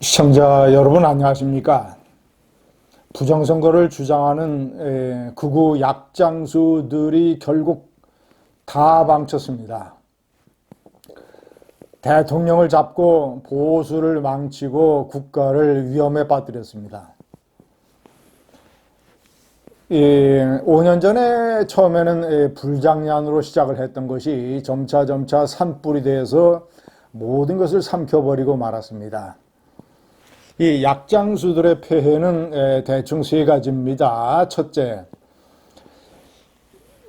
시청자 여러분 안녕하십니까? 부정선거를 주장하는 극우 약장수들이 결국 다 망쳤습니다. 대통령을 잡고 보수를 망치고 국가를 위험에 빠뜨렸습니다. 5년 전에 처음에는 불장난으로 시작을 했던 것이 점차 산불이 돼서 모든 것을 삼켜버리고 말았습니다. 이 약장수들의 폐해는 대충 세 가지입니다. 첫째,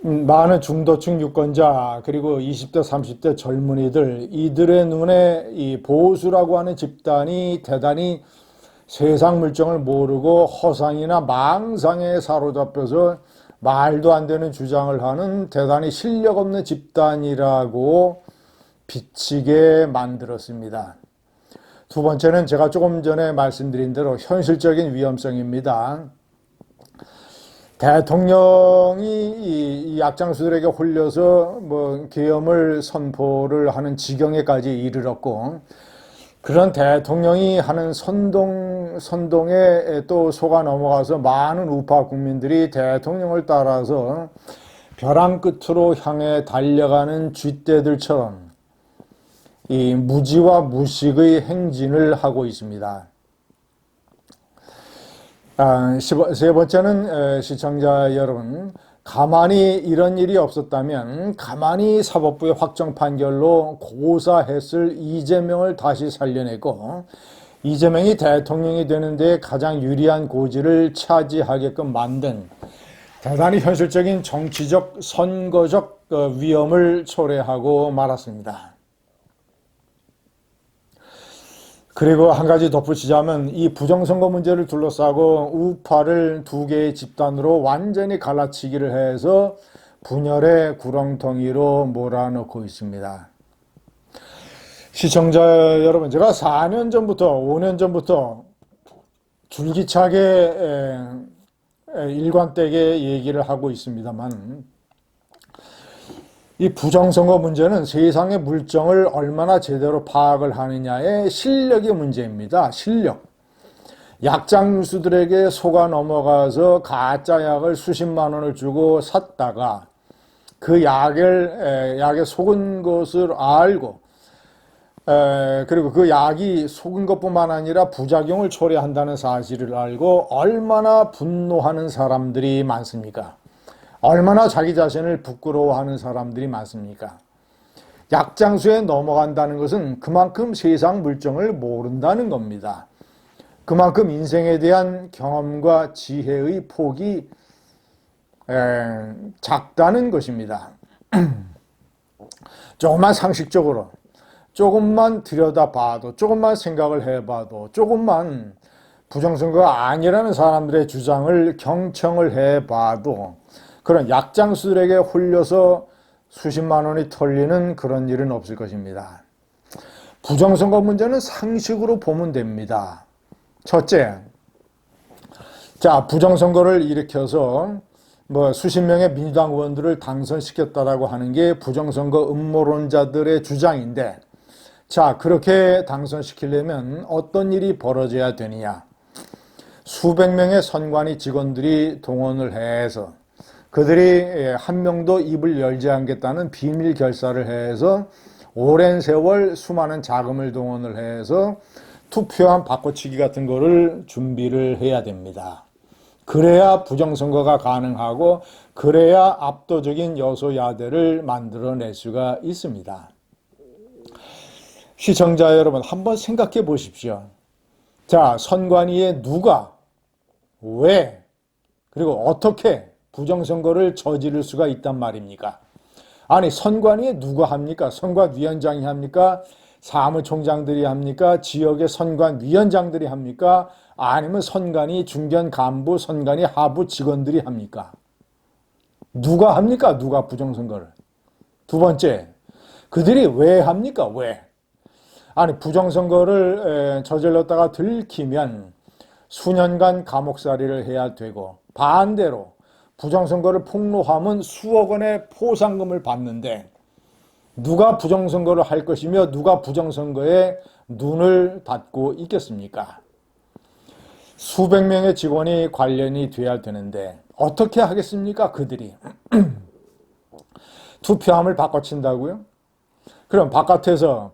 많은 중도층 유권자 그리고 20대 30대 젊은이들, 이들의 눈에 이 보수라고 하는 집단이 대단히 세상 물정을 모르고 허상이나 망상에 사로잡혀서 말도 안 되는 주장을 하는 대단히 실력 없는 집단이라고 비치게 만들었습니다. 두 번째는 제가 조금 전에 말씀드린 대로 현실적인 위험성입니다. 대통령이 이 약장수들에게 홀려서 계엄을 선포를 하는 지경에까지 이르렀고, 그런 대통령이 하는 선동에 또 속아 넘어가서 많은 우파 국민들이 대통령을 따라서 벼랑 끝으로 향해 달려가는 쥐떼들처럼 이 무지와 무식의 행진을 하고 있습니다. 세 번째는 시청자 여러분, 가만히 이런 일이 없었다면 가만히 사법부의 확정 판결로 고사했을 이재명을 다시 살려냈고, 이재명이 대통령이 되는 데 가장 유리한 고지를 차지하게끔 만든 대단히 현실적인 정치적 선거적 위험을 초래하고 말았습니다. 그리고 한 가지 덧붙이자면 이 부정선거 문제를 둘러싸고 우파를 두 개의 집단으로 완전히 갈라치기를 해서 분열의 구렁텅이로 몰아넣고 있습니다. 시청자 여러분, 제가 4년 전부터 5년 전부터 줄기차게 일관되게 얘기를 하고 있습니다만, 이 부정선거 문제는 세상의 물정을 얼마나 제대로 파악을 하느냐의 실력의 문제입니다. 실력. 약장수들에게 속아 넘어가서 가짜 약을 수십만 원을 주고 샀다가 그 약에 속은 것을 알고, 그리고 그 약이 속은 것뿐만 아니라 부작용을 초래한다는 사실을 알고 얼마나 분노하는 사람들이 많습니까? 얼마나 자기 자신을 부끄러워하는 사람들이 많습니까? 약장수에 넘어간다는 것은 그만큼 세상 물정을 모른다는 겁니다. 그만큼 인생에 대한 경험과 지혜의 폭이 작다는 것입니다. 조금만 상식적으로, 조금만 들여다봐도, 조금만 생각을 해봐도, 조금만 부정선거가 아니라는 사람들의 주장을 경청을 해봐도 그런 약장수들에게 홀려서 수십만 원이 털리는 그런 일은 없을 것입니다. 부정선거 문제는 상식으로 보면 됩니다. 첫째, 자, 부정선거를 일으켜서 수십 명의 민주당 의원들을 당선시켰다라고 하는 게 부정선거 음모론자들의 주장인데, 자, 그렇게 당선시키려면 어떤 일이 벌어져야 되느냐? 수백 명의 선관위 직원들이 동원을 해서 그들이 한 명도 입을 열지 않겠다는 비밀 결사를 해서 오랜 세월 수많은 자금을 동원을 해서 투표함 바꿔치기 같은 거를 준비를 해야 됩니다. 그래야 부정선거가 가능하고 그래야 압도적인 여소야대를 만들어낼 수가 있습니다. 시청자 여러분, 한번 생각해 보십시오. 자, 선관위에 누가, 왜, 그리고 어떻게 부정선거를 저지를 수가 있단 말입니까? 아니, 선관위에 누가 합니까? 선관위원장이 합니까? 사무총장들이 합니까? 지역의 선관위원장들이 합니까? 아니면 선관위 중견 간부, 선관위 하부 직원들이 합니까? 누가 합니까? 누가 부정선거를? 두 번째, 그들이 왜 합니까? 왜? 아니, 부정선거를 저질렀다가 들키면 수년간 감옥살이를 해야 되고, 반대로 부정선거를 폭로하면 수억 원의 포상금을 받는데, 누가 부정선거를 할 것이며 누가 부정선거에 눈을 닫고 있겠습니까? 수백 명의 직원이 관련이 돼야 되는데 어떻게 하겠습니까? 그들이 투표함을 바꿔친다고요? 그럼 바깥에서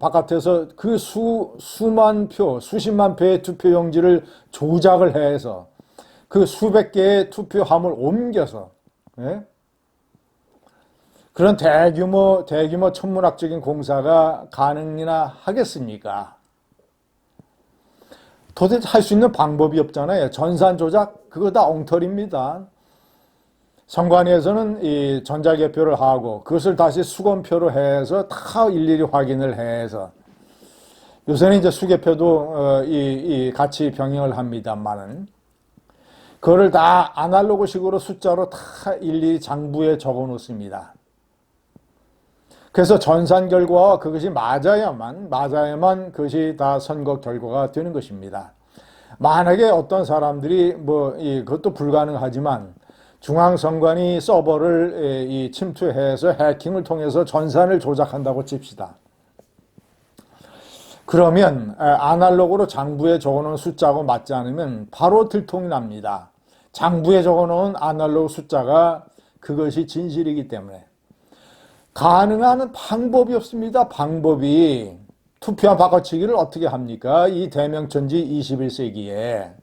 그 수만 표, 수십만 표의 투표용지를 조작을 해서 그 수백 개의 투표함을 옮겨서, 예? 그런 대규모 천문학적인 공사가 가능이나 하겠습니까? 도대체 할 수 있는 방법이 없잖아요. 전산 조작, 그거 다 엉터리입니다. 선관위에서는 이 전자개표를 하고 그것을 다시 수검표로 해서 다 일일이 확인을 해서 요새는 이제 수개표도 같이 병행을 합니다만은 그거를 다 아날로그식으로 숫자로 다 일일이 장부에 적어 놓습니다. 그래서 전산 결과와 그것이 맞아야만 그것이 다 선거 결과가 되는 것입니다. 만약에 어떤 사람들이 그것도 불가능하지만 중앙선관위 서버를 침투해서 해킹을 통해서 전산을 조작한다고 칩시다. 그러면 아날로그로 장부에 적어놓은 숫자하고 맞지 않으면 바로 들통이 납니다. 장부에 적어놓은 아날로그 숫자가 그것이 진실이기 때문에. 가능한 방법이 없습니다. 방법이. 투표함 바꿔치기를 어떻게 합니까? 이 대명천지 21세기에.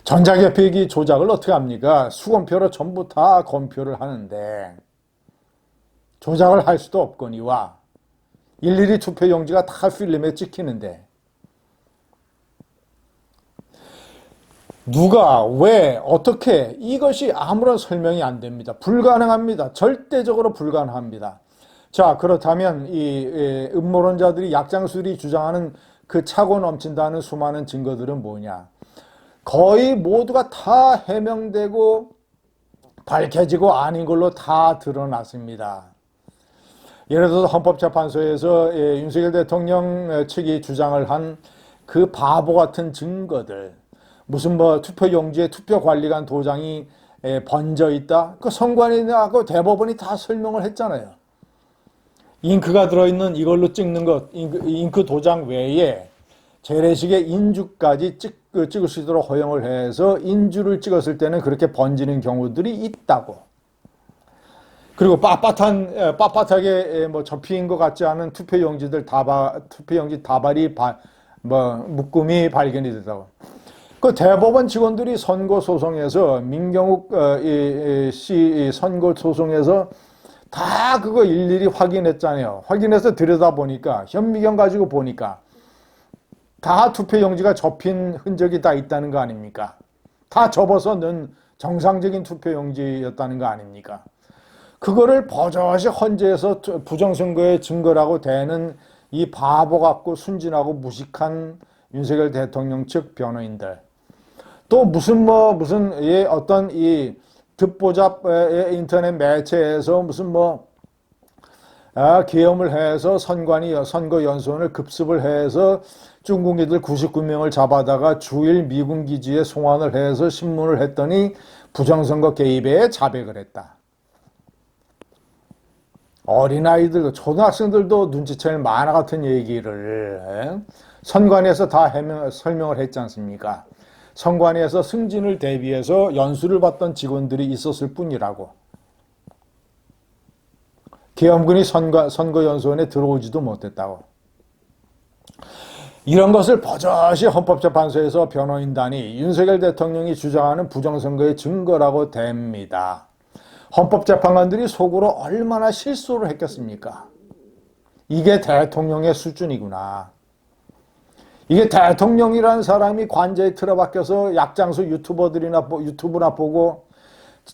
전자개표기 조작을 어떻게 합니까? 수검표로 전부 다 검표를 하는데 조작을 할 수도 없거니와 일일이 투표용지가 다 필름에 찍히는데 누가, 왜, 어떻게, 이것이 아무런 설명이 안 됩니다. 불가능합니다. 절대적으로 불가능합니다. 자, 그렇다면 이 음모론자들이 약장술이 주장하는 그 차고 넘친다는 수많은 증거들은 뭐냐? 거의 모두가 다 해명되고 밝혀지고 아닌 걸로 다 드러났습니다. 예를 들어서 헌법재판소에서 윤석열 대통령 측이 주장을 한 그 바보 같은 증거들, 무슨 투표용지에 투표관리관 도장이 번져 있다? 그 선관위하고 대법원이 다 설명을 했잖아요. 잉크가 들어있는 이걸로 찍는 것, 잉크 도장 외에 재래식의 인주까지 찍을 수 있도록 허용을 해서 인주를 찍었을 때는 그렇게 번지는 경우들이 있다고. 그리고 빳빳하게 접힌 것 같지 않은 투표용지 다발이 묶음이 발견이 됐다고. 그 대법원 직원들이 선거소송에서 민경욱 씨 선거소송에서 다 그거 일일이 확인했잖아요. 확인해서 들여다보니까 현미경 가지고 보니까 다 투표용지가 접힌 흔적이 다 있다는 거 아닙니까? 다 접어서 넣은 정상적인 투표용지였다는 거 아닙니까? 그거를 버젓이 헌재에서 부정선거의 증거라고 대는 이 바보 같고 순진하고 무식한 윤석열 대통령 측 변호인들. 또 무슨 어떤 이 듣보잡 인터넷 매체에서 무슨 계엄을 해서 선거연수원을 급습을 해서 중국인들 99명을 잡아다가 주일 미군 기지에 송환을 해서 신문을 했더니 부정선거 개입에 자백을 했다. 어린아이들도 초등학생들도 눈치챌 만화 같은 얘기를 선관위에서 다 설명을 했지 않습니까? 선관위에서 승진을 대비해서 연수를 받던 직원들이 있었을 뿐이라고. 계엄군이 선거연수원에 들어오지도 못했다고. 이런 것을 버젓이 헌법재판소에서 변호인단이 윤석열 대통령이 주장하는 부정선거의 증거라고 댑니다. 헌법재판관들이 속으로 얼마나 실수를 했겠습니까? 이게 대통령의 수준이구나. 이게 대통령이라는 사람이 관저에 틀어박혀서 약장수 유튜브나 보고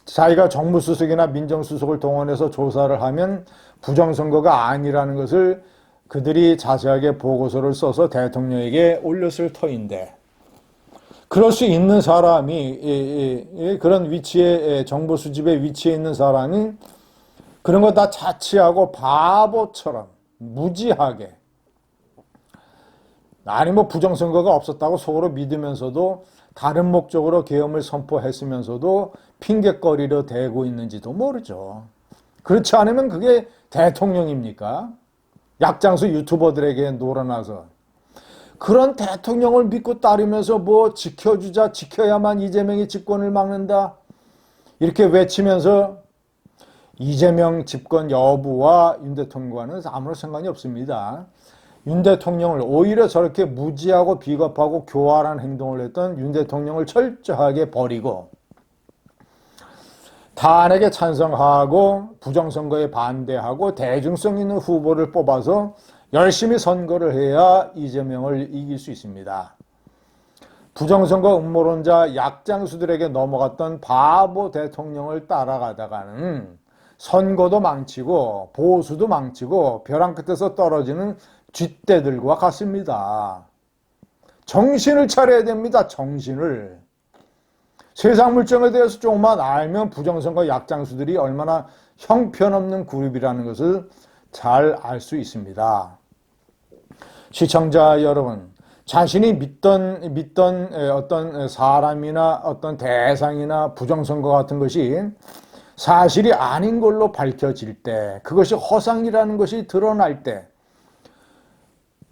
자기가 정무수석이나 민정수석을 동원해서 조사를 하면 부정선거가 아니라는 것을 그들이 자세하게 보고서를 써서 대통령에게 올렸을 터인데, 그럴 수 있는 사람이 그런 위치에, 정보 수집의 위치에 있는 사람이 그런 거 다 자치하고 바보처럼 무지하게, 아니 부정선거가 없었다고 속으로 믿으면서도 다른 목적으로 계엄을 선포했으면서도 핑곗거리로 대고 있는지도 모르죠. 그렇지 않으면 그게 대통령입니까? 약장수 유튜버들에게 놀아나서 그런 대통령을 믿고 따르면서 뭐 지켜주자, 지켜야만 이재명이 집권을 막는다 이렇게 외치면서 이재명 집권 여부와 윤 대통령과는 아무런 상관이 없습니다. 윤 대통령을 오히려 저렇게 무지하고 비겁하고 교활한 행동을 했던 윤 대통령을 철저하게 버리고 탄핵에 찬성하고 부정선거에 반대하고 대중성 있는 후보를 뽑아서 열심히 선거를 해야 이재명을 이길 수 있습니다. 부정선거 음모론자 약장수들에게 넘어갔던 바보 대통령을 따라가다가는 선거도 망치고 보수도 망치고 벼랑 끝에서 떨어지는 쥐떼들과 같습니다. 정신을 차려야 됩니다. 정신을. 세상 물정에 대해서 조금만 알면 부정선거 약장수들이 얼마나 형편없는 그룹이라는 것을 잘 알 수 있습니다. 시청자 여러분, 자신이 믿던 어떤 사람이나 어떤 대상이나 부정선거 같은 것이 사실이 아닌 걸로 밝혀질 때, 그것이 허상이라는 것이 드러날 때,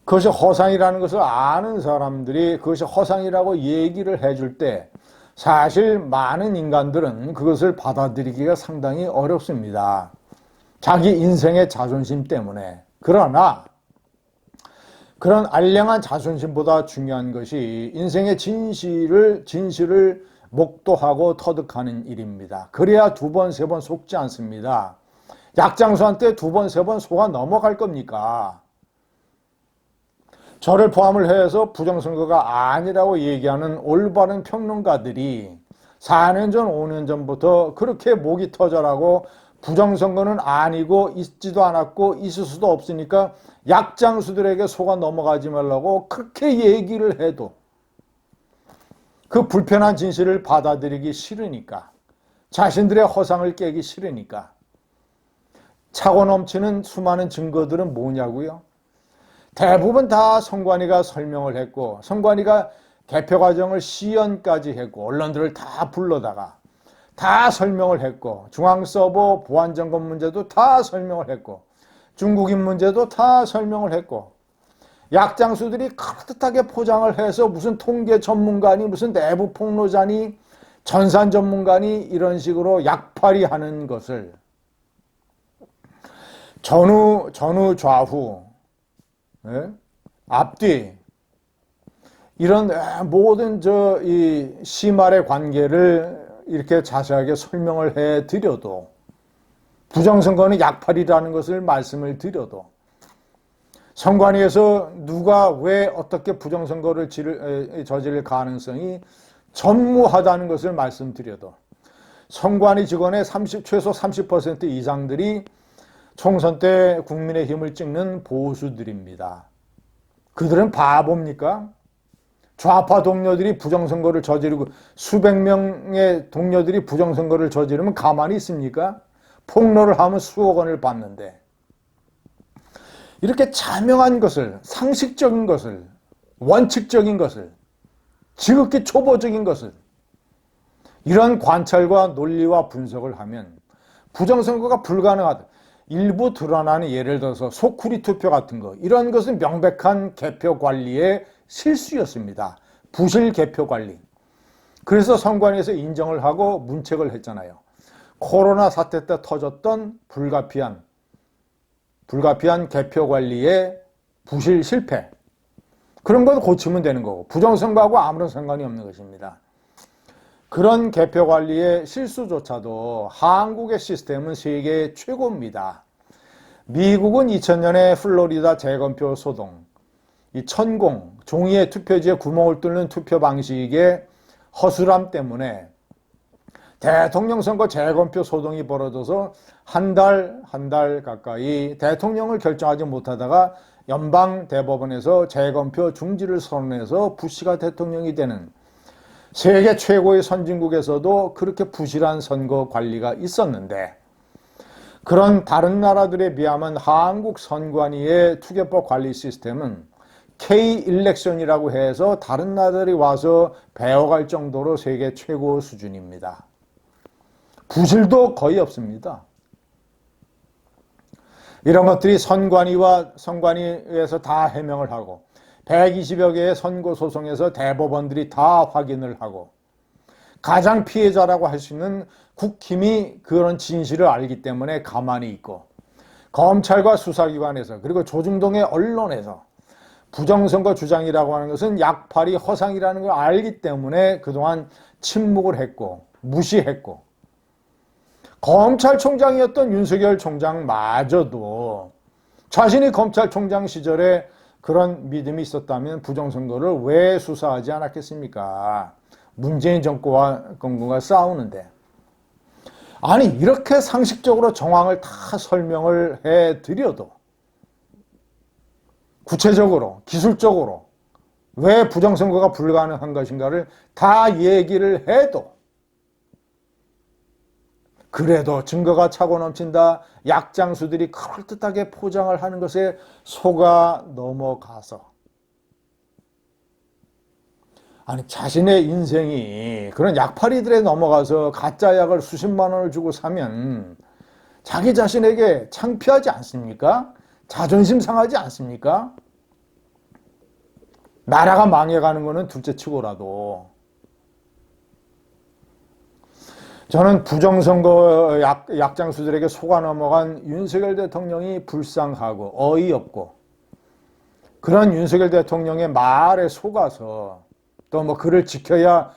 그것이 허상이라는 것을 아는 사람들이 그것이 허상이라고 얘기를 해줄 때 사실 많은 인간들은 그것을 받아들이기가 상당히 어렵습니다. 자기 인생의 자존심 때문에. 그러나 그런 알량한 자존심보다 중요한 것이 인생의 진실을 목도하고 터득하는 일입니다. 그래야 두 번, 세 번 속지 않습니다. 약장수한테 두 번, 세 번 속아 넘어갈 겁니까? 저를 포함을 해서 부정선거가 아니라고 얘기하는 올바른 평론가들이 4년 전, 5년 전부터 그렇게 목이 터져라고 부정선거는 아니고 있지도 않았고 있을 수도 없으니까 약장수들에게 속아 넘어가지 말라고 그렇게 얘기를 해도 그 불편한 진실을 받아들이기 싫으니까, 자신들의 허상을 깨기 싫으니까 차고 넘치는 수많은 증거들은 뭐냐고요? 대부분 다 선관위가 설명을 했고, 선관위가 개표 과정을 시연까지 했고, 언론들을 다 불러다가 다 설명을 했고, 중앙서버 보안점검 문제도 다 설명을 했고, 중국인 문제도 다 설명을 했고, 약장수들이 그럴듯하게 포장을 해서 무슨 통계 전문가니 무슨 내부 폭로자니 전산 전문가니 이런 식으로 약팔이 하는 것을 전후 좌후, 예? 앞뒤 이런 모든 이 시말의 관계를 이렇게 자세하게 설명을 해 드려도, 부정선거는 약팔이라는 것을 말씀을 드려도, 선관위에서 누가 왜 어떻게 부정선거를 저지를 가능성이 전무하다는 것을 말씀드려도, 선관위 직원의 최소 30% 이상들이 총선 때 국민의힘을 찍는 보수들입니다. 그들은 바보입니까? 좌파 동료들이 부정선거를 저지르고 수백 명의 동료들이 부정선거를 저지르면 가만히 있습니까? 폭로를 하면 수억 원을 받는데, 이렇게 자명한 것을, 상식적인 것을, 원칙적인 것을, 지극히 초보적인 것을, 이런 관찰과 논리와 분석을 하면 부정선거가 불가능하다. 일부 드러나는, 예를 들어서 소쿠리 투표 같은 거, 이런 것은 명백한 개표 관리의 실수였습니다. 부실 개표 관리. 그래서 선관위에서 인정을 하고 문책을 했잖아요. 코로나 사태 때 터졌던 불가피한 개표 관리의 부실 실패, 그런 건 고치면 되는 거고, 부정선거하고 아무런 상관이 없는 것입니다. 그런 개표 관리의 실수조차도 한국의 시스템은 세계 최고입니다. 미국은 2000년에 플로리다 재검표 소동, 이 천공, 종이에 투표지에 구멍을 뚫는 투표 방식의 허술함 때문에 대통령 선거 재검표 소동이 벌어져서 한 달 가까이 대통령을 결정하지 못하다가 연방 대법원에서 재검표 중지를 선언해서 부시가 대통령이 되는, 세계 최고의 선진국에서도 그렇게 부실한 선거 관리가 있었는데, 그런 다른 나라들에 비하면 한국 선관위의 투개법 관리 시스템은 K-일렉션이라고 해서 다른 나라들이 와서 배워갈 정도로 세계 최고 수준입니다. 부실도 거의 없습니다. 이런 것들이 선관위에서 다 해명을 하고 120여 개의 선고소송에서 대법원들이 다 확인을 하고 가장 피해자라고 할 수 있는 국힘이 그런 진실을 알기 때문에 가만히 있고 검찰과 수사기관에서 그리고 조중동의 언론에서 부정선거 주장이라고 하는 것은 약팔이 허상이라는 걸 알기 때문에 그동안 침묵을 했고 무시했고 검찰총장이었던 윤석열 총장마저도 자신이 검찰총장 시절에 그런 믿음이 있었다면 부정선거를 왜 수사하지 않았겠습니까? 문재인 정권과 싸우는데. 아니 이렇게 상식적으로 정황을 다 설명을 해드려도 구체적으로 기술적으로 왜 부정선거가 불가능한 것인가를 다 얘기를 해도 그래도 증거가 차고 넘친다. 약장수들이 그럴듯하게 포장을 하는 것에 속아 넘어가서 아니 자신의 인생이 그런 약팔이들에 넘어가서 가짜 약을 수십만 원을 주고 사면 자기 자신에게 창피하지 않습니까? 자존심 상하지 않습니까? 나라가 망해가는 거는 둘째치고라도 저는 부정선거 약장수들에게 속아 넘어간 윤석열 대통령이 불쌍하고 어이없고 그런 윤석열 대통령의 말에 속아서 또 뭐 그를 지켜야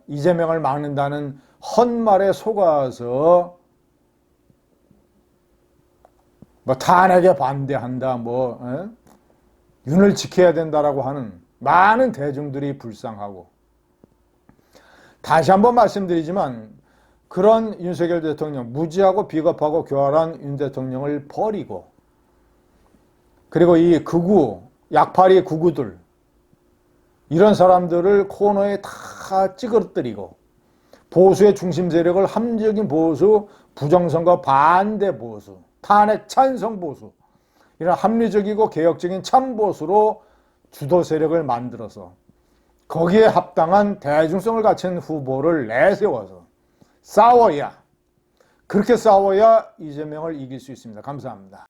이재명을 막는다는 헛말에 속아서 뭐 탄핵에 반대한다 윤을 지켜야 된다라고 하는 많은 대중들이 불쌍하고 다시 한번 말씀드리지만 그런 윤석열 대통령 무지하고 비겁하고 교활한 윤 대통령을 버리고 그리고 이 약팔이 극우들 이런 사람들을 코너에 다 찌그러뜨리고 보수의 중심 세력을 합리적인 보수, 부정선거 반대 보수, 탄핵 찬성 보수 이런 합리적이고 개혁적인 참보수로 주도 세력을 만들어서 거기에 합당한 대중성을 갖춘 후보를 내세워서 그렇게 싸워야 이재명을 이길 수 있습니다. 감사합니다.